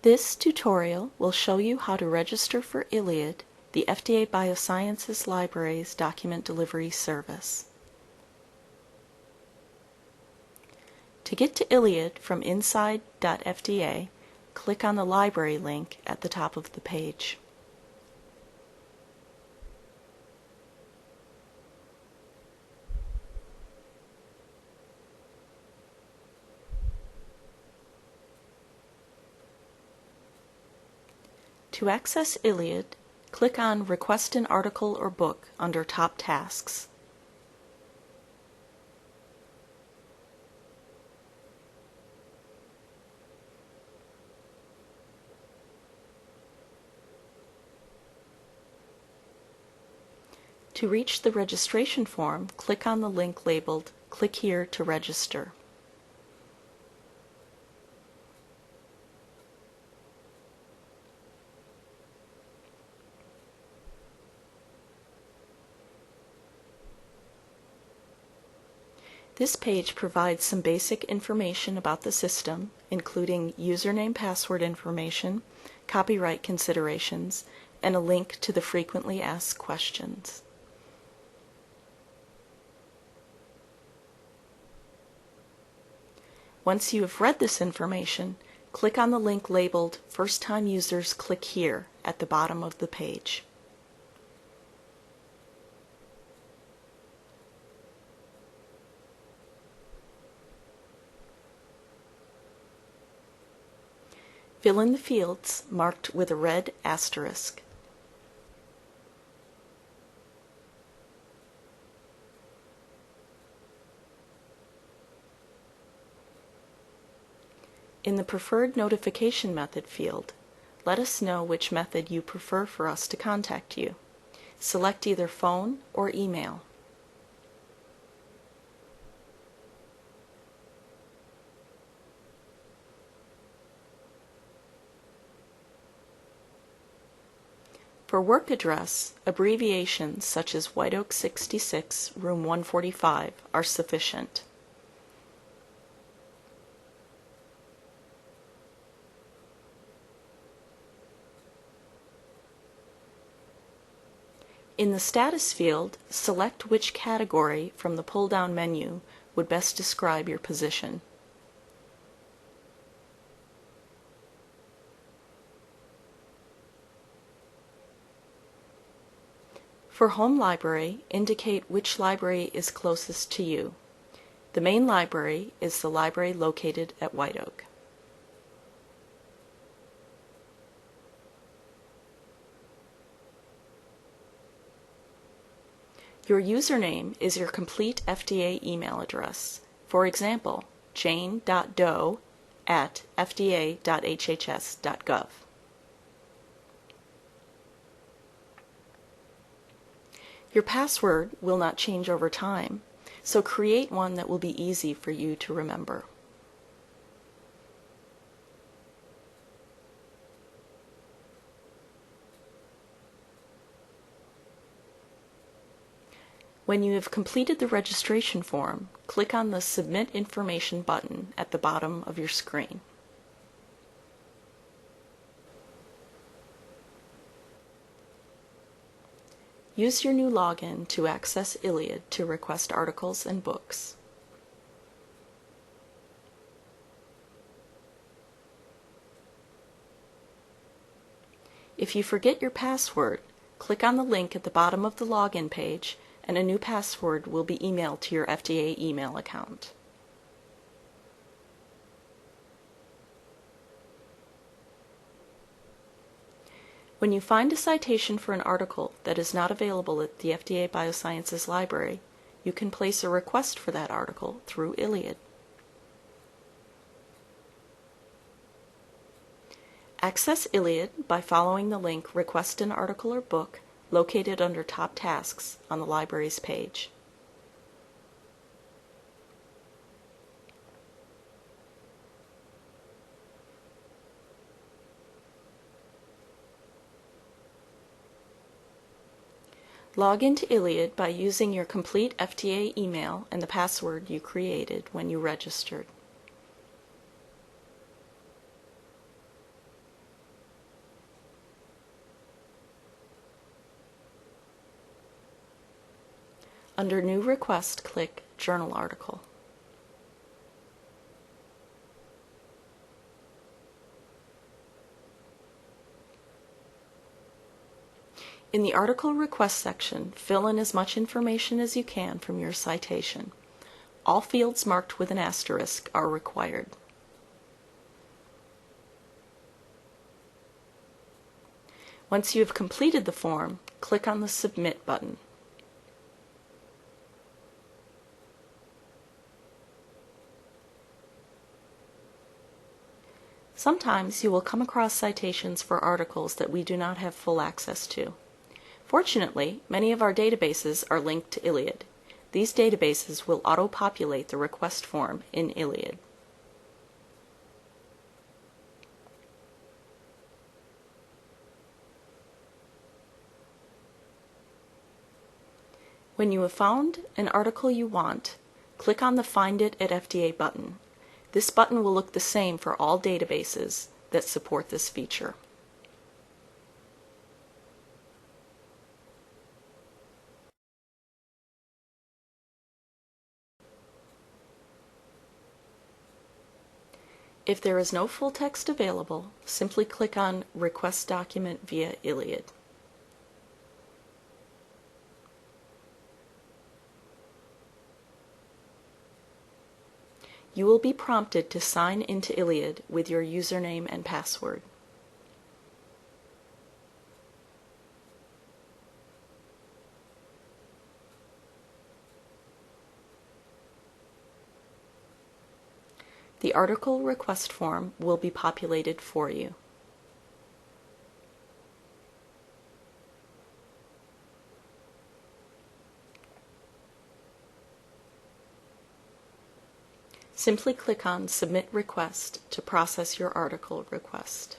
This tutorial will show you how to register for ILLiad, the FDA Biosciences Library's document delivery service. To get to ILLiad from inside.fda, click on the library link at the top of the page. To access ILLiad, click on Request an Article or Book under Top Tasks. To reach the registration form, click on the link labeled "Click here to register." This page provides some basic information about the system, including username/password information, copyright considerations, and a link to the frequently asked questions. Once you have read this information, click on the link labeled "First Time Users Click Here" at the bottom of the page. Fill in the fields marked with a red asterisk. In the Preferred Notification Method field, let us know which method you prefer for us to contact you. Select either phone or email. For work address, abbreviations such as White Oak 66, room 145 are sufficient. In the status field, select which category from the pull-down menu would best describe your position. For Home Library, indicate which library is closest to you. The main library is the library located at White Oak. Your username is your complete FDA email address. For example, jane.doe@fda.hhs.gov. Your password will not change over time, so create one that will be easy for you to remember. When you have completed the registration form, click on the Submit Information button at the bottom of your screen. Use your new login to access ILLiad to request articles and books. If you forget your password, click on the link at the bottom of the login page and a new password will be emailed to your FDA email account. When you find a citation for an article that is not available at the FDA Biosciences Library, you can place a request for that article through ILLiad. Access ILLiad by following the link Request an Article or Book located under Top Tasks on the library's page. Log into ILLiad by using your complete FDA email and the password you created when you registered. Under New Request, click Journal Article. In the Article Request section, fill in as much information as you can from your citation. All fields marked with an asterisk are required. Once you have completed the form, click on the Submit button. Sometimes you will come across citations for articles that we do not have full access to. Fortunately, many of our databases are linked to ILLiad. These databases will auto-populate the request form in ILLiad. When you have found an article you want, click on the Find It at FDA button. This button will look the same for all databases that support this feature. If there is no full text available, simply click on Request Document via ILLiad. You will be prompted to sign into ILLiad with your username and password. The article request form will be populated for you. Simply click on Submit Request to process your article request.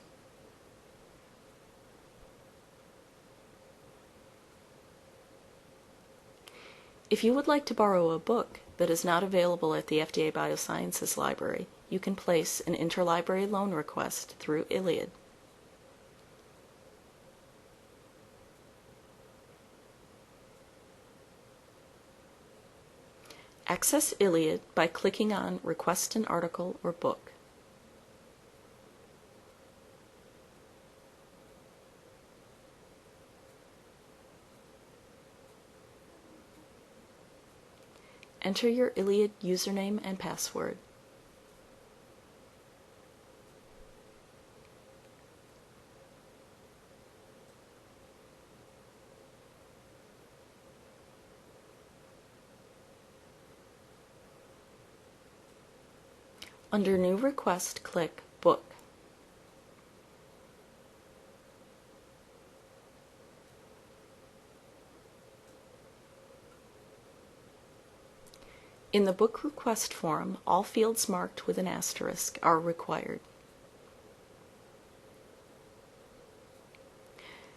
If you would like to borrow a book that is not available at the FDA Biosciences Library, you can place an interlibrary loan request through ILLiad. Access ILLiad by clicking on Request an Article or Book. Enter your ILLiad username and password. Under New Request, click Book. In the book request form, all fields marked with an asterisk are required.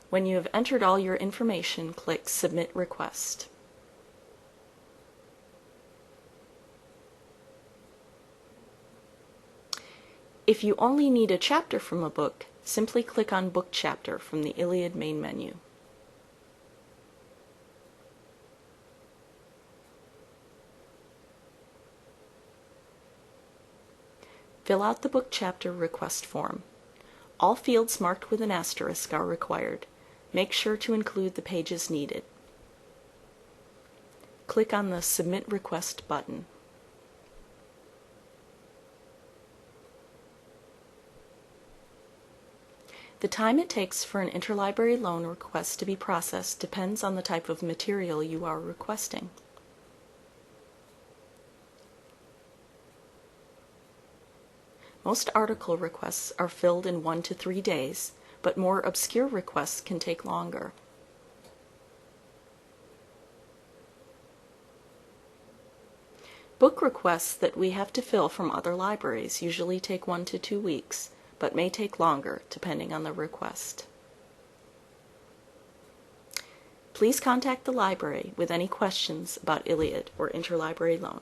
When you have entered all your information, click Submit Request. If you only need a chapter from a book, simply click on Book Chapter from the ILLiad main menu. Fill out the book chapter request form. All fields marked with an asterisk are required. Make sure to include the pages needed. Click on the Submit Request button. The time it takes for an interlibrary loan request to be processed depends on the type of material you are requesting. Most article requests are filled in 1 to 3 days, but more obscure requests can take longer. Book requests that we have to fill from other libraries usually take 1 to 2 weeks, but may take longer depending on the request. Please contact the library with any questions about ILLiad or interlibrary loan.